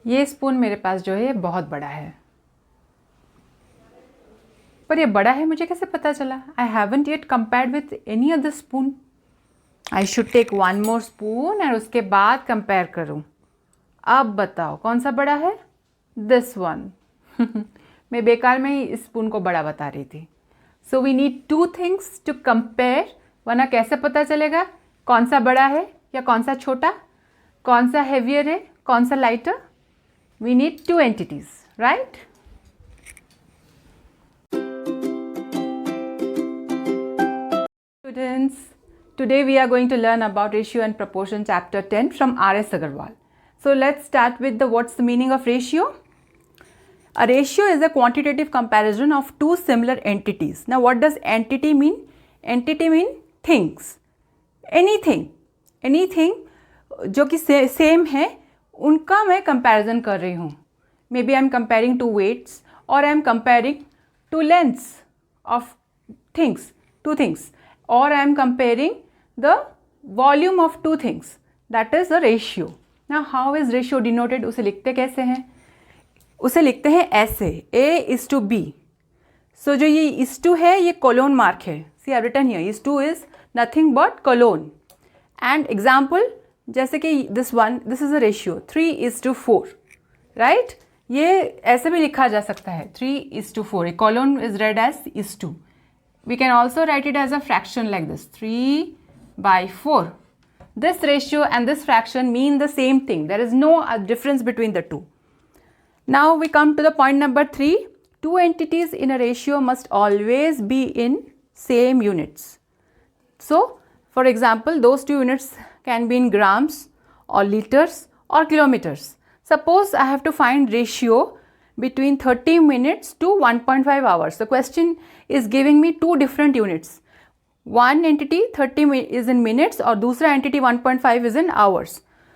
ये स्पून मेरे पास जो है ये बहुत बड़ा है, पर ये बड़ा है मुझे कैसे पता चला? I haven't yet compared with any other spoon. I should take one more spoon और उसके बाद कंपेयर करूँ. अब बताओ कौन सा बड़ा है? This one. मैं बेकार में ही इस स्पून को बड़ा बता रही थी. So we need two things to compare, वरना कैसे पता चलेगा कौन सा बड़ा है या कौन सा छोटा, कौन सा हेवियर है, कौन सा lighter? We need two entities, right? Students, today we are going to learn about ratio and proportion chapter 10 from R.S. Aggarwal. So let's start with what's the meaning of ratio? A ratio is a quantitative comparison of two similar entities. Now what does entity mean? Entity mean things. Anything जो कि same है उनका मैं comparison कर रही हूँ. Maybe I am comparing two weights or I am comparing two lengths of things, two things, or I am comparing the volume of two things. That is the ratio. Now how is ratio denoted? उसे लिखते कैसे हैं? उसे लिखते हैं ऐसे, A:B. So जो ये is to है ये colon mark है. See I have written here is to is nothing but colon. And example जैसे कि this one, this is a ratio 3:4, right? ये ऐसे भी लिखा जा सकता है 3:4. A colon is read as is to. We can also write it as a fraction like this, 3/4. This ratio and this fraction mean the same thing. There is no difference between the two. Now we come to the point number 3. Two entities in a ratio must always be in same units. So, for example, those two units can be in grams or liters or kilometers. Suppose I have to find ratio between 30 minutes to 1.5 hours. The question is giving me two different units. One entity 30 is in minutes और दूसरा entity 1.5 is in hours.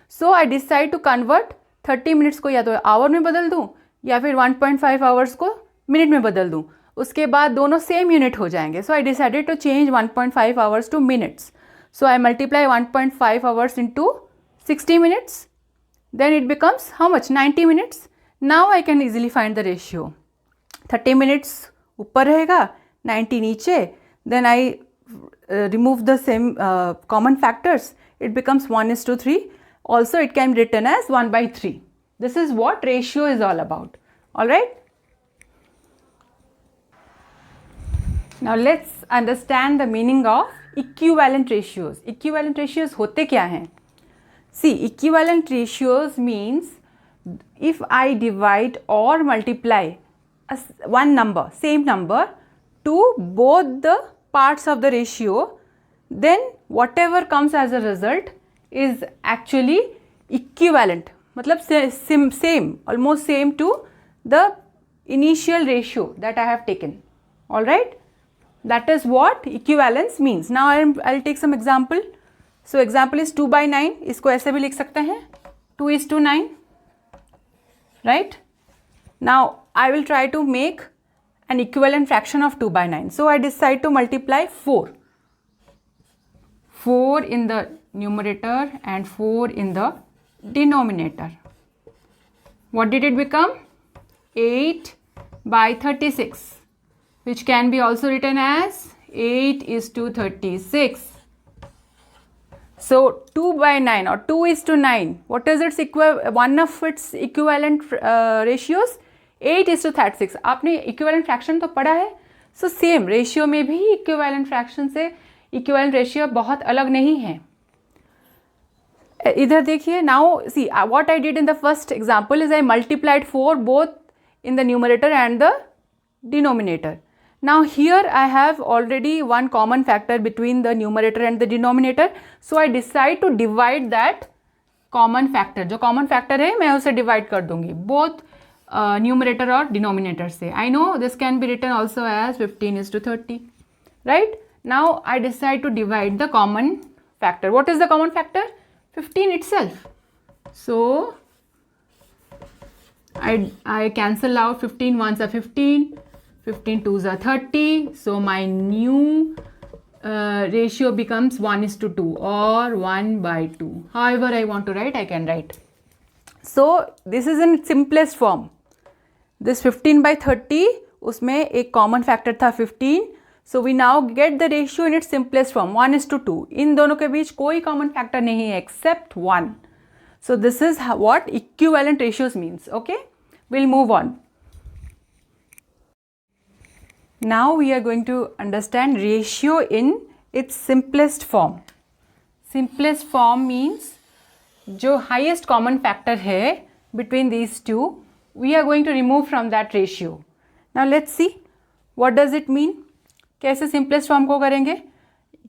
So I decide to convert 30 minutes को या तो hour में बदल दूँ या फिर 1.5 hours को minute में बदल दूँ. उसके बाद दोनों same unit हो जाएंगे. So I decided to change 1.5 hours to minutes. So I multiply 1.5 hours into 60 minutes. Then it becomes how much? 90 minutes. Now I can easily find the ratio. 30 minutes ऊपर रहेगा, 90 नीचे. Then I remove the same common factors. It becomes 1:3. Also it can be written as 1/3. This is what ratio is all about. Alright? Now let's understand the meaning of equivalent ratios. Equivalent ratios होते क्या हैं? See, equivalent ratios means if I divide or multiply one number, same number, to both the parts of the ratio, then whatever comes as a result is actually equivalent. मतलब same, almost same to the initial ratio that I have taken. Alright? That is what equivalence means. Now I'll take some example. So example is 2/9. इसको ऐसे भी लिख सकते हैं 2:9. Right? Now I will try to make an equivalent fraction of 2/9. So I decide to multiply 4. 4 in the numerator and 4 in the denominator. What did it become? 8/36, which can be also written as 8:36. So 2/9 or 2:9, what is its one of its equivalent ratios? 8:36. आपने equivalent fraction तो पढ़ा है. So same ratio में भी equivalent fraction से equivalent ratio बहुत अलग नहीं है. इधर देखिए. Now see what I did in the first example is I multiplied 4 both in the numerator and the denominator. Now here I have already one common factor between the numerator and the denominator. So I decide to divide that common factor. जो common factor है मैं उसे divide कर दूँगी both numerator और denominator से. I know this can be written also as 15:30. Right? Now I decide to divide the common factor. What is the common factor? 15 itself. So I cancel out 15 ones are 15. 15 twos are 30. So my new ratio becomes 1:2 or 1/2. However I want to write, I can write. So this is in simplest form. This 15/30, उसमें एक common factor था 15. So we now get the ratio in its simplest form, 1:2. इन दोनों के बीच कोई common factor नहीं है except 1. So this is what equivalent ratios means. Okay, we'll move on. Now we are going to understand ratio in its simplest form. Simplest form means जो highest common factor है between these two, we are going to remove from that ratio. Now let's see what does it mean. कैसे simplest form को करेंगे?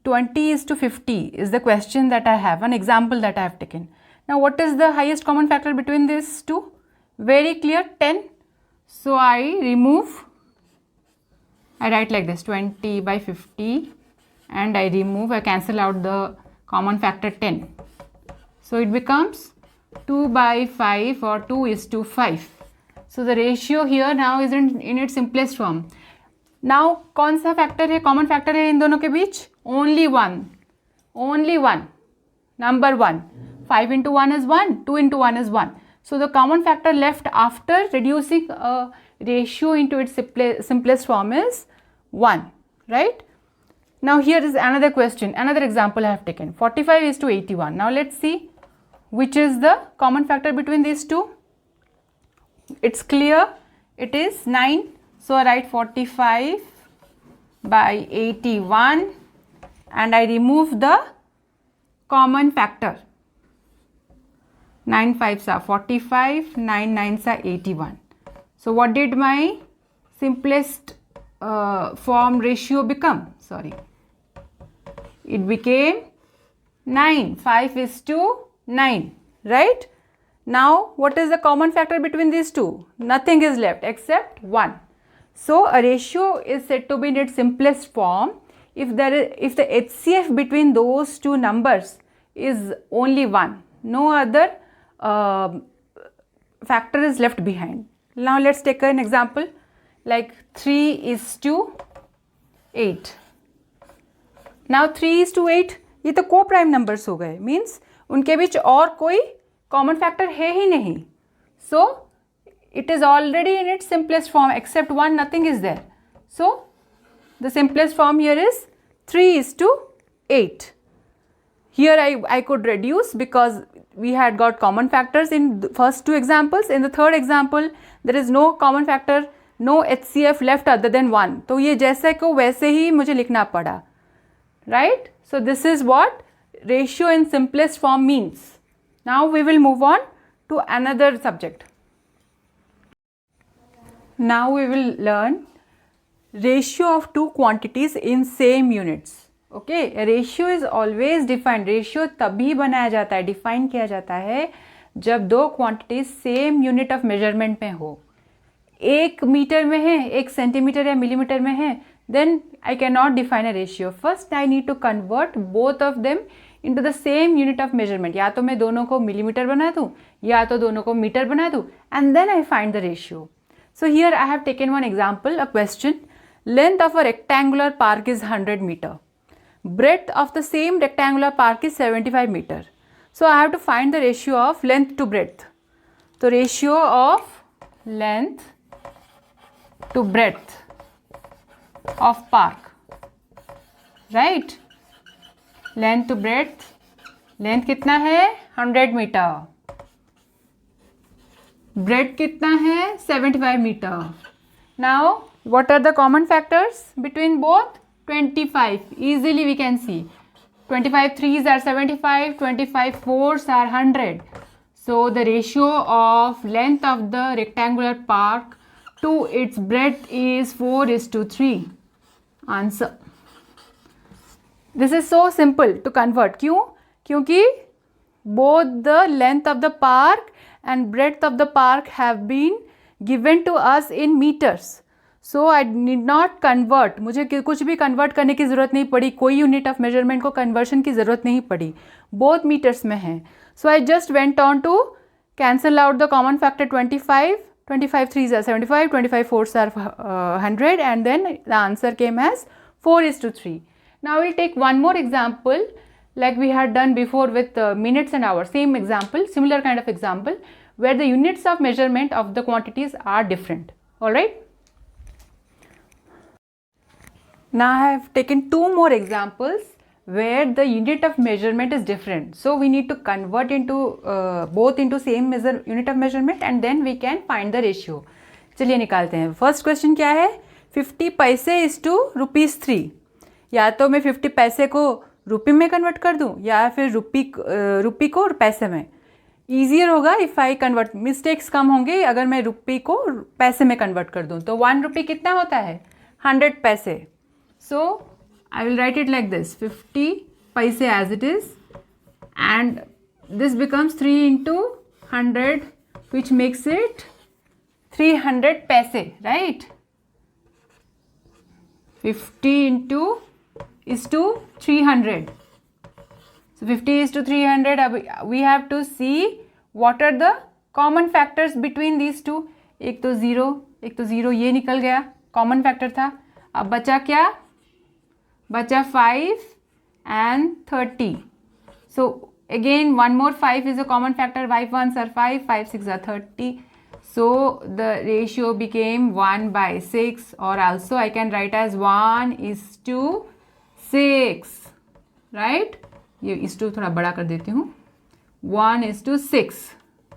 20:50 is the question that I have, an example that I have taken. Now what is the highest common factor between these two? Very clear, 10. So I write like this, 20/50, and I cancel out the common factor 10. So it becomes 2/5 or 2:5. So the ratio here now is in its simplest form. Now कौन सा factor है, common factor है इन दोनों के बीच? Only one, number 1. 5 into 1 is 1, 2 into 1 is 1. So the common factor left after reducing a ratio into its simplest form is 1, right? Now here is another question, another example I have taken, 45:81. Now let's see which is the common factor between these two. It's clear, it is 9. So I write 45/81 and I remove the common factor. 9 5s are 45, 9 9s are 81. So what did my simplest form ratio become? Sorry, it became 9. 5:9, right? Now what is the common factor between these two? Nothing is left except 1. So a ratio is said to be in its simplest form if the HCF between those two numbers is only 1. No other factor is left behind. Now let's take an example like 3:8. Now 3:8 ये तो को prime numbers हो गए, means उनके बीच और कोई common factor है ही नहीं. So it is already in its simplest form except 1, nothing is there. So the simplest form here is 3:8. Here I could reduce because we had got common factors in the first two examples. In the third example there is no common factor, no HCF left other than 1. तो ये जैसे को वैसे ही मुझे लिखना पड़ा, right? So this is what ratio in simplest form means. Now we will move on to another subject. Now we will learn ratio of two quantities in same units. Okay, a ratio is always defined. Ratio तभी बनाया जाता है, define किया जाता है जब दो quantities same unit of measurement में हो. 1 मीटर में है, 1 सेंटीमीटर या मिलीमीटर में है, then I cannot define a ratio. First I need to convert both of them into the same unit of measurement. या तो मैं दोनों को मिलीमीटर बना दूँ या तो दोनों को मीटर बना दूँ, and then I find the ratio. So here I have taken one example, a question. Length of a rectangular park is 100 meter. Breadth of the same rectangular park is 75 meter. So I have to find the ratio of length to breadth. So ratio of length to breadth of park, right? Length to breadth, length कितना है 100 meter. Breadth कितना है 75 meter. Now what are the common factors between both? 25. Easily we can see 25 3s are 75, 25 4s are 100. So the ratio of length of the rectangular park to its breadth is 4:3. Answer. This is so simple to convert. क्यों? क्योंकि both the length of the park and breadth of the park have been given to us in meters. So I need not convert. मुझे कुछ भी convert करने की ज़रूरत नहीं पड़ी, कोई unit of measurement को conversion की ज़रूरत नहीं पड़ी, both meters में हैं. So I just went on to cancel out the common factor 25. 25 3s are 75, 25 4s are 100, and then the answer came as 4:3. Now we'll take one more example like we had done before with minutes and hours. Same example, similar kind of example, where the units of measurement of the quantities are different. All right. Now I have taken two more examples where the unit of measurement is different. So we need to convert into both into same unit of measurement and then we can find the ratio. चलिए निकालते हैं. First question क्या है? 50 पैसे is to ₹3. या तो मैं 50 पैसे को रुपये में कन्वर्ट कर दूं या फिर रुपये को पैसे में. ईजियर होगा इफ़ आई कन्वर्ट. मिस्टेक्स कम होंगे अगर मैं रुपये को पैसे में कन्वर्ट कर दूं. तो 1 रुपये कितना होता है? 100 पैसे. So I will write it like this, 50 paise as it is, and this becomes 3 into 100, which makes it 300 paise, right? 50 into is to 300. So 50 is to 300. We have to see what are the common factors between these two. एक तो zero ये निकल गया, common factor था. अब बचा क्या? बचा 5 and 30. So again one more 5 is a common factor. 5 ones are 5, 5 6 are 30. So the ratio became 1/6, or also I can write as 1:6, right? ये इस टू थोड़ा बड़ा कर देती हूँ. 1:6.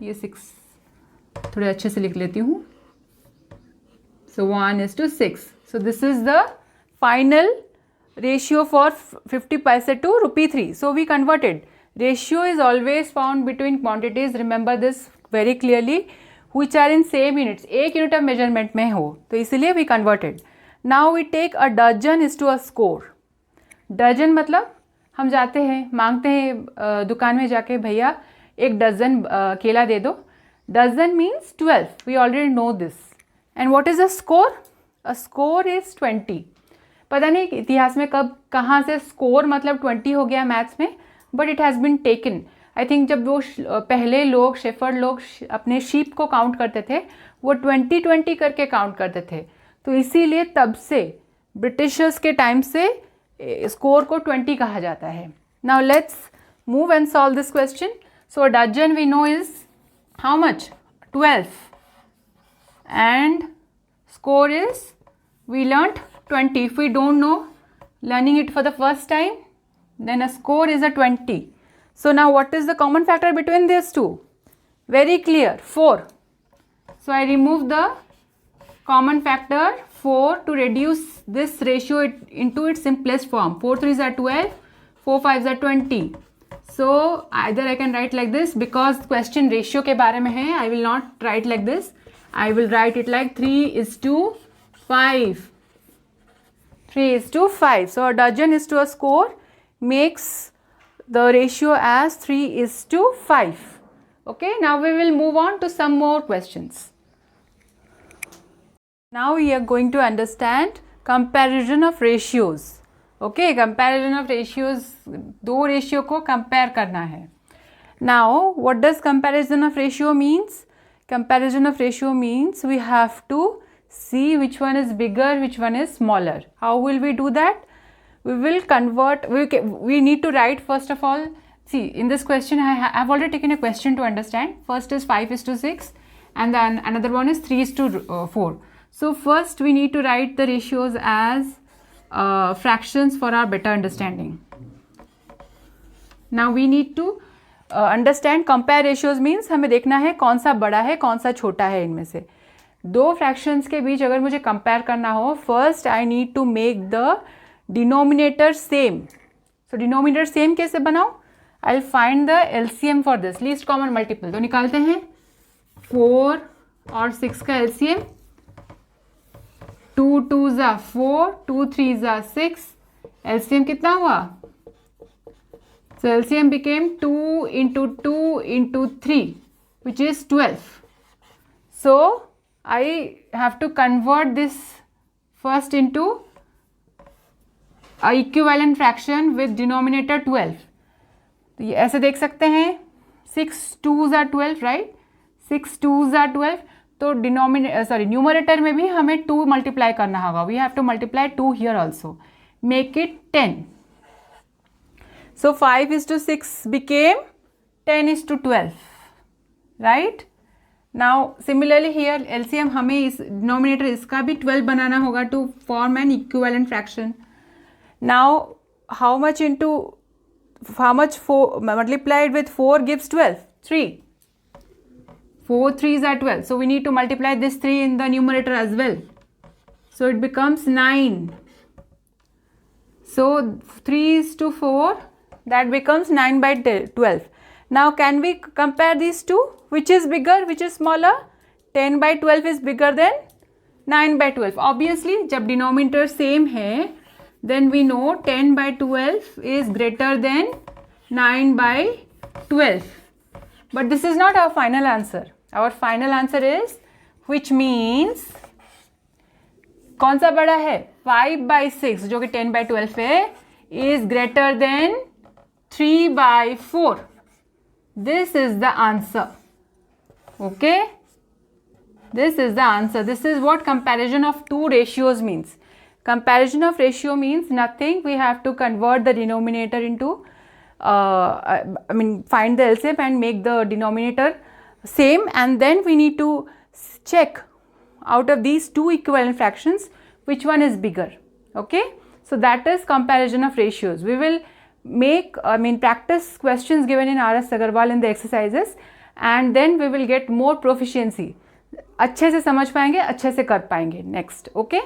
ये 6 थोड़े अच्छे से लिख लेती हूँ. So 1:6. So this is the final ratio for 50 paise to ₹3. So we converted. Ratio is always found between quantities. Remember this very clearly, which are in same units. एक unit of measurement में हो तो इसीलिए we converted. Now we take a dozen is to a score. Dozen मतलब हम जाते हैं मांगते हैं दुकान में जाके, भैया 1 डज़न केला दे दो. Dozen means 12. We already know this. And what is a score? A score is 20. पता नहीं इतिहास में कब कहाँ से स्कोर मतलब 20 हो गया मैथ्स में, but it has been taken. I think जब वो पहले लोग शेफर्ड लोग अपने शीप को काउंट करते थे वो 20-20 करके काउंट करते थे. तो इसीलिए तब से ब्रिटिशर्स के टाइम से स्कोर को 20 कहा जाता है. Now let's move and solve this question. So a dozen we know is how much? 12. And score is we learnt 20. If we don't know, learning it for the first time, then a score is a 20. So now what is the common factor between these two? Very clear, 4. So I remove the common factor 4 to reduce this ratio into its simplest form. 4 3s are 12, 4 5s are 20. So either I can write like this, because question ratio के बारे में है, I will not write like this. I will write it like 3:5. 3:5. So a dozen is to a score makes the ratio as 3:5. Okay, now we will move on to some more questions. Now we are going to understand comparison of ratios. Okay, comparison of ratios. दो ratio को compare करना है. Now what does comparison of ratio means? Comparison of ratio means we have to see which one is bigger, which one is smaller. How will we do that? We will convert. We need to write first of all. See, in this question I have already taken a question to understand. First is 5:6 and then another one is 3:4. So first we need to write the ratios as fractions for our better understanding. Now we need to understand compare ratios means हमें देखना है कौन सा बड़ा है कौन सा छोटा है इनमें से. दो फ्रैक्शंस के बीच अगर मुझे कंपेयर करना हो, first I need to make the denominator same. So denominator same कैसे बनाऊँ? I will find the LCM for this, least common multiple. तो निकालते हैं 4 और 6 का LCM. 2 2s are 4, 2 3s are 6. LCM कितना हुआ? So LCM became 2 into 2 into 3, which is 12. So I have to convert this first into a equivalent fraction with denominator 12. तो ये ऐसे देख सकते हैं 6 2s are 12, right? 6 2s are 12. तो numerator में भी हमें 2 मल्टीप्लाई करना होगा. We have to multiply 2 here also. Make it 10. So 5:6 became 10:12, right? Now similarly here LCM हमें इस denominator इसका भी 12 बनाना होगा to form an equivalent fraction. Now how much 4 multiplied with 4 gives 12? 3. 4 3s are 12. So we need to multiply this 3 in the numerator as well. So it becomes 9. So 3 is to 4, that becomes 9 by 12. Now can we compare these two? Which is bigger, which is smaller? 10 by 12 is bigger than 9 by 12. Obviously जब denominator same है, then we know 10 by 12 is greater than 9 by 12. But this is not our final answer. Our final answer is, which means कौन सा बड़ा है? 5 by 6 जो कि 10 by 12 है is greater than 3 by 4. This is the answer. Okay? This is the answer. This is what comparison of two ratios means. Comparison of ratio means nothing. We have to convert the denominator into, find the LCM and make the denominator same, and then we need to check out of these two equivalent fractions which one is bigger. Okay? So that is comparison of ratios. We will make, practice questions given in RS Aggarwal in the exercises, and then we will get more proficiency. अच्छे से समझ पाएंगे, अच्छे से कर पाएंगे. Next, okay?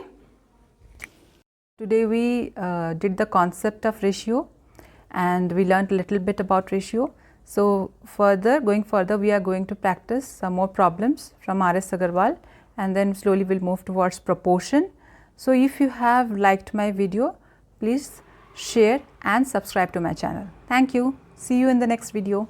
Today we did the concept of ratio and we learned a little bit about ratio. So going further, we are going to practice some more problems from RS Aggarwal, and then slowly we'll move towards proportion. So if you have liked my video, please share and subscribe to my channel. Thank you. See you in the next video.